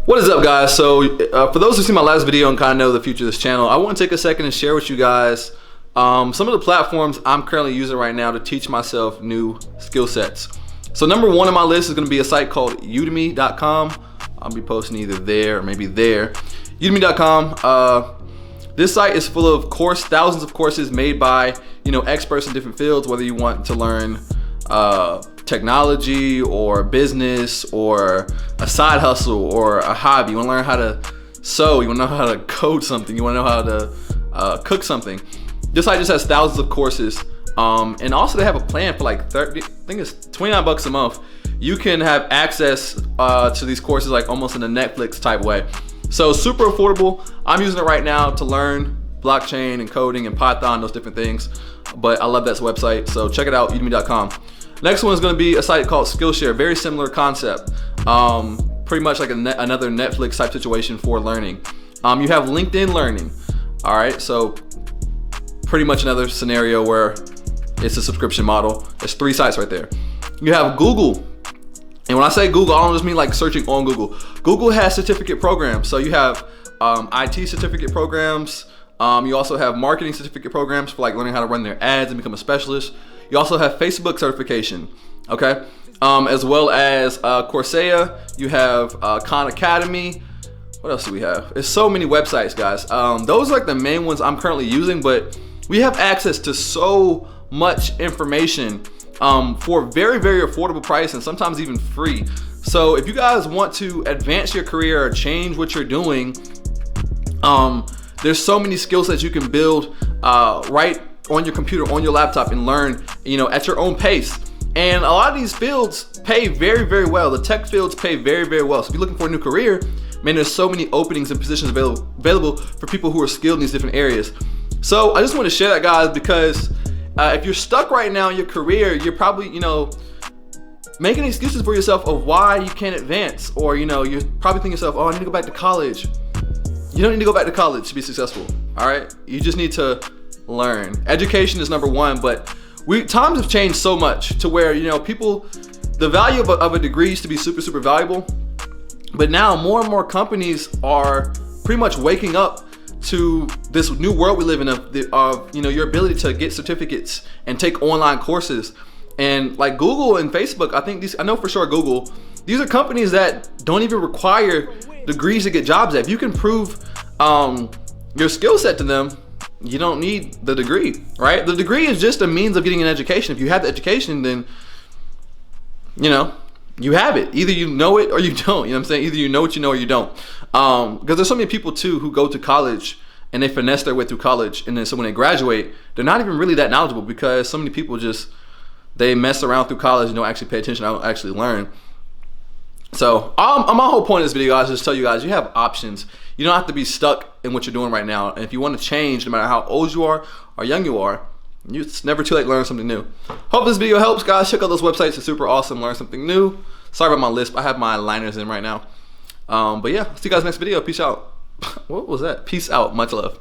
What is up, guys? So for those who see my last video and kind of know the future of this channel, I want to take a second and share with you guys some of the platforms I'm currently using right now to teach myself new skill sets. So number one on my list is going to be a site called udemy.com. I'll be posting either there or maybe there. udemy.com. This site is full of thousands of courses made by experts in different fields, whether you want to learn technology or business or a side hustle or a hobby. You want to learn how to sew, you want to know how to code something, you want to know how to cook something. This site just has thousands of courses, and also they have a plan for like 30, I think it's 29 bucks a month. You can have access to these courses like almost in a Netflix type way. So super affordable. I'm using it right now to learn blockchain and coding and Python, those different things. But I love that website, so check it out, udemy.com. Next one is going to be a site called Skillshare. Very similar concept. Pretty much like another Netflix type situation for learning. You have LinkedIn Learning. All right, so pretty much another scenario where it's a subscription model. There's 3 sites right there. You have Google. And when I say Google, I don't just mean like searching on Google. Google has certificate programs. So you have IT certificate programs. You also have marketing certificate programs for like learning how to run their ads and become a specialist. You also have Facebook certification, okay? As well as Coursera. You have Khan Academy. What else do we have? There's so many websites, guys. Those are like the main ones I'm currently using, but we have access to so much information for a very, very affordable price and sometimes even free. So if you guys want to advance your career or change what you're doing, there's so many skill sets you can build right on your computer, on your laptop, and learn, at your own pace. And a lot of these fields pay very, very well. The tech fields pay very, very well. So if you're looking for a new career, man, there's so many openings and positions available for people who are skilled in these different areas. So I just want to share that, guys, because if you're stuck right now in your career, you're probably, making excuses for yourself of why you can't advance, or, you're probably thinking to yourself, oh, I need to go back to college. You don't need to go back to college to be successful, all right? You just need to learn. Education is number one, but times have changed so much to where, the value of a degree used to be super, super valuable, but now more and more companies are pretty much waking up to this new world we live in of your ability to get certificates and take online courses. And like Google and Facebook, I know for sure Google, these are companies that don't even require degrees to get jobs at. If you can prove your skill set to them, you don't need the degree, right? The degree is just a means of getting an education. If you have the education, then you have it. Either you know it or you don't. You know what I'm saying? Either you know what you know or you don't. Because there's so many people too who go to college and they finesse their way through college, and then so when they graduate, they're not even really that knowledgeable because so many people they mess around through college and don't actually pay attention, don't actually learn. So my whole point of this video, guys, is to tell you guys you have options. You don't have to be stuck in what you're doing right now. And if you want to change, no matter how old you are or young you are, it's never too late to learn something new. Hope this video helps, guys. Check out those websites. It's super awesome. Learn something new. Sorry about my lisp. I have my liners in right now. But yeah, see you guys next video. Peace out. What was that? Peace out. Much love.